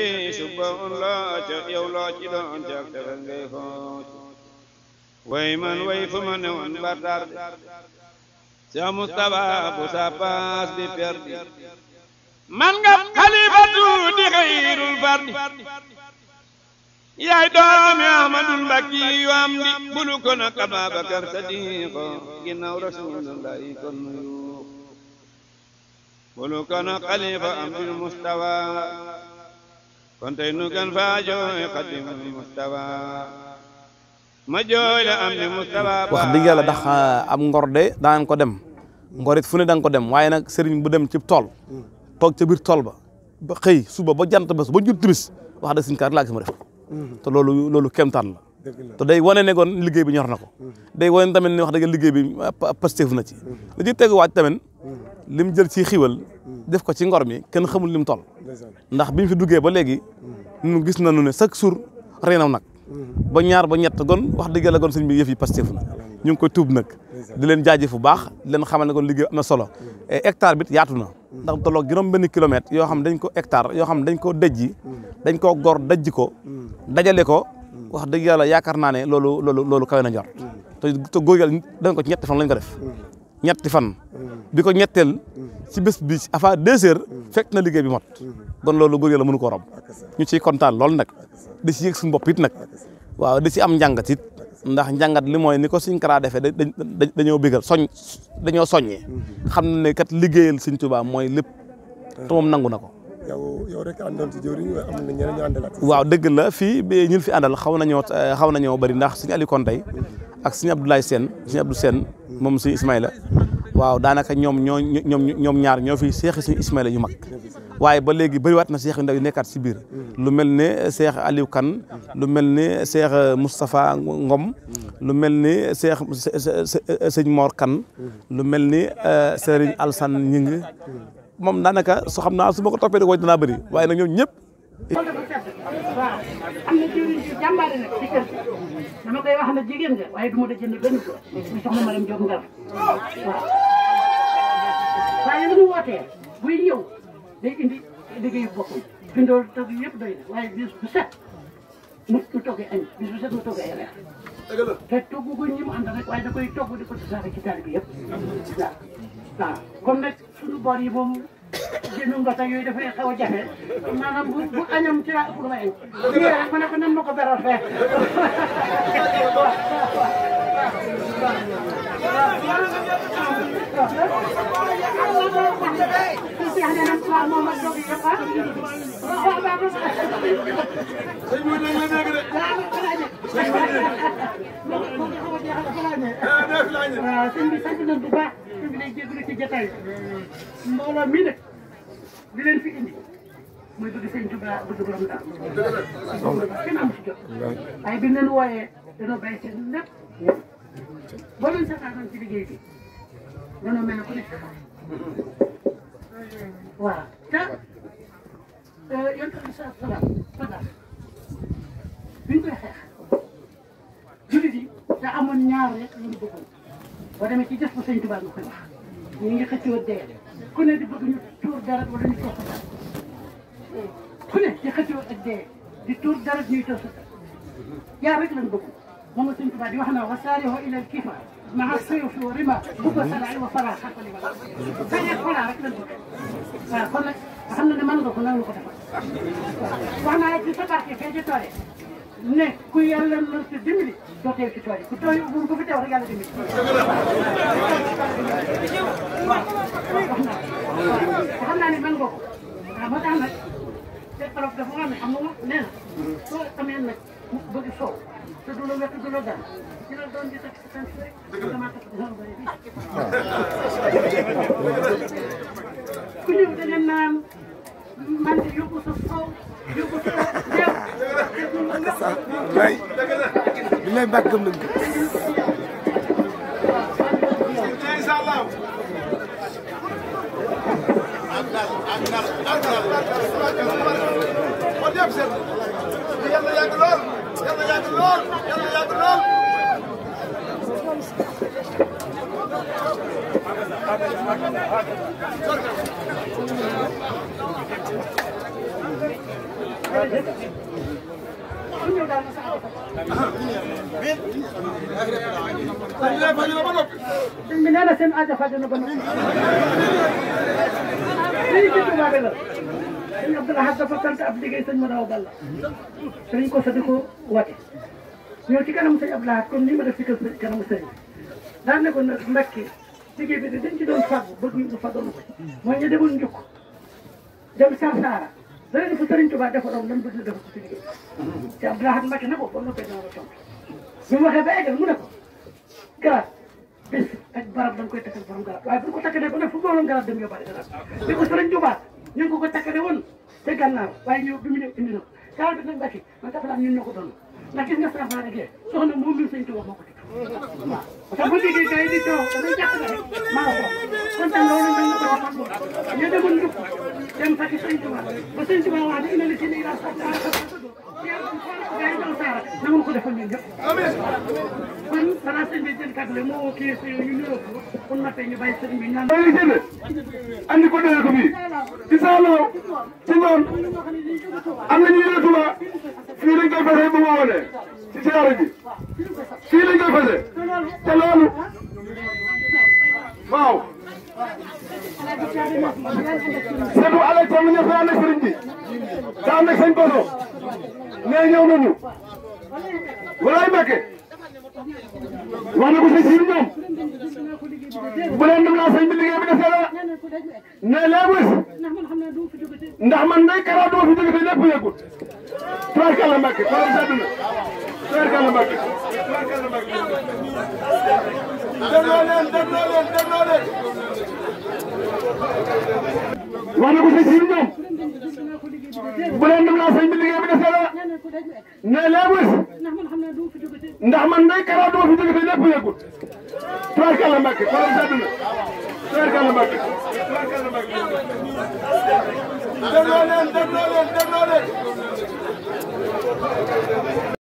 subba la ca yow loo ci doon jak tefe ngay xoot way man way fu ma newoon ba tarde Cheikh Moustapha bu sa paas di perdi man nga xalifatu di xayrul fardi yaay doomi Ahmadul Mbakki yu am di bulu ko nak Ababakar Sadiqo ginnaaw Rasulullahi kon nuyu bulu ko nak xalifa Amdul Mustafa kon tey nu gan faa jooy Xadimul Mustafa ma jooy la am di Mustafa wax dëgg yàlla ndax am ngor de daan ko dem ngorit fu ne da nga ko dem waaye nag sëriñ bu dem ci tool toog ca biir tool ba xëy suba ba jant ba jur timis wax dëgg suñu kaar laa gis ma def te loolu kéemtaan la te day wane ne kon liggéey bi ñor na ko day wane tamit ne wax dëgg liggéey bi pasteef na ci li ci tegu waaj tamit lim jël ci xiwal def ko ci ngor mi kenn xamul lim toll ndax bi ñu fi duggee ba léegi ñu gis nañu ne chaque jour reenaw nag ba ñaar ba ñett gon wax dëgg la gon sëñ bi yëf yi pasteef na ñu ngi koy tuub nag di leen jaajëf bu baax di leen xamal ne kon liggéey am na solo hectare bi yaatu na ndax tolloog juróom benn kilomètre yoo xam dañ ko hectare yoo xam dañ ko dajji dañ koo gor dajji ko dajale ko wax dëgg yàlla yaakaar naa ne loolu kawe na njort te góor yàlla dañ ko ci ñetti fan lañ ko def ñetti fan bi ko ñetteel ci bés bi avant 2 heures fekk na liggéey bi mot kon loolu góor yàlla mënu koo rob ñu ciy kontaan loolu nag di ci yëg suñu bopp it nag waaw di ci am njàngat it ndax njàngat li mooy ni ko Sëñ Kara defee dañoo bégal dañoo soññee xam ne kat liggéeyal Sëñ Tuubaa mooy lépp te moom nangu na ko. yow rek àndoon ci jëwriñ am na ñeneen ñu àndalaat. waaw dëgg la fii ñun fi àndal xaw nañoo bëri ndax Sëñ Aliou Kontey ak Sëñ Abdoulaye Sène Sëñ Abdou Sène moom Sëñ Ismaïla waaw daanaka ñoom ñaar ñoo fi seexi Sëñ Ismaïla yu mag waaye ba léegi bëriwaat na seex yu ndaw yu nekkaat si biir lu mel ne Seex Aliou Kane lu mel ne Seex Moustapha Ngom lu mel ni Seex Sëñ Mor Kane lu mel ni Serigne Alsane Ñing moom daanaka su xam naa su ma ko toppee woy danaa bëri waaye nag ñoom ñëpp waaw am na jëwriñ ji jàmbaare nag ci kër dama koy wax na jigéen nga waaye du ma da jënd benn ko muy soxna Maram Diop Ngar waaw waaye lu mu wootee buy ñëw day indi liggéeyu boppam bindool togg yëpp doy na waaye bis bu set mu toggee añ bis bu set mu toggee ay reer te togg ko ñi mu ànd rek waaye da koy togg di ko tasaare ci taalibe bi yëpp waaw comme nag suñu boor yi moom jënd ngota yooyu dafay xaw a jafe maanaam bu añam ci laa pour ma añ fii rek ma ne ko nan ma ko beral fee waaw sëñ bi sant nañ bu baax sëñ bi lay jégalu ci jotaay mbooloo mi nag di leen fi indi mooy bëgg sëñ Tuubaa bëgg borom daal kenn amu ci jot waaye bi leen wooyee dañoo bàyyi seen lépp boo leen saxaatoon ci liggéey bi dañoo mel ne ku nekk waaw te yonent bi sa salaam Badar bi ñu koy xeex jullit yi te amoon ñaar rek la ñu bëggoon boo demee ci jëf bu sëñ Tuubaa nga koy wax ñu ngi xëccoo dee ku ne di bëgg ñu tuur dara wala ñu toog sa ku ne di xëccoo ak dee di tuur dara ñuy toog sa ñaar rek lañ bëgg moom la sëñ Tuubaa di wax na wasaarihu ilal kifa maa sayfi wa rima bugga salaay wa fala xaqali wala sañee xoolaa rek lañ bëgg waaw kon nag xam na ne mën nga ko nan la ko defal wax naa ci sa barke fee ci toole ne ku yàlla na si dimbali doo teew ci tool yi ku tool yi bu fi teew rek yàlla dimbali waaw xam naa ne mën nga ko waaw moo tax nag te olof dafa wax ne xam nga nee na soo amee nag mu bëgg soow te du la wett du la dara ci la doon di takk sa tànk rek damaa takk sa bëri bi ku ñëw da ngeen naan man de yóbbu sa soow yóbbu sa deew lay bi lay mbàgg gëm nañ ko inshallah yàlla yàgg lool yàlla yàgg lool yàlla yàgg lool ñëw daal na sax sëñ bi nee na seen aajo faj na ba noppi lii ci Touba bi la sëñ Abdou Lahad dafa sant ab liggéey sëñ Madaw Balla sëñ ko sa di ko wate ñëw ci kanamu sëñ Abdou Lahad comme ni ma def ci kanamu sëñ daan ne ko nag Mbàkke liggéey bi de dañ ci doon fàggu bëgg ñu fàggalu ko mooy ñu demoon njukk dem Sarsara dara dafa sëriñ Touba defaroon lan bëgg na def ci liggéey ci Abdou Lahad Mbàkke na ko ba noppee dina la tontu bi mu waxee ba eggal mu ne ko garab bés ak barab dañ koy takkal borom garab waaye bu ko takkalee ba ne fu borom garab dem yóbbaale garab bi ko sëriñ Touba ñu ngi ko takkale woon te gànnaaw waaye ñëw bi mu ñëw indi na ko garab bi nag Mbàkke man dafa ñun ñoo ko doon ndax gis nga Sarsara gee soxna moom mi sëñ Touba moo ko waaw parce que bu déggee gars yi di coow damay jàpp ne rek maa ko kon tam loolu dañ la ko defal moom ñu demoon ndukk dem fekk sëñ Touba ba sëñ Touba wax ne ina la ci ni ila sa gars yi daw saara na mun ko defal ñun ñëpp kon balaa sëñ bi jël kàddu moo kii si ñu niroo ko kon nappee ñu bàyyi sëñ bi ñaan andi ko dee ko fii ci saaloo ci ngoon am na ñu yore Touba fii lañ koy fase bu ma wonee ci siyaara ji fii lañ koy fase te loolu waaw seetu alay tam ñëw fa ànd ak sëriñ bi te ànd ak sëñ Koso nee ñëw nañu walaay Mbàkke wax na ko sëñ Siir ñoom bu leen dem naa sëñ bi liggéey bi def la ne léegi ndax man day kara duma fi jóge te lépp yëgut tubaarkàlla Mbàkke xoolal sedd na tubaarkàlla Mbàkke tubaarkàlla Mbàkke dégloo leen wax na ko sëñ Siir ñoom bu leen dem naa sëñ bi liggéey bi def la ne léegi ndax man day kara duma fi jóge te lépp yëgut tubaarkàlla Mbàkke xoolal sedd na tubaarkàlla Mbàkke tubaarkàlla Mbàkke dégloo leen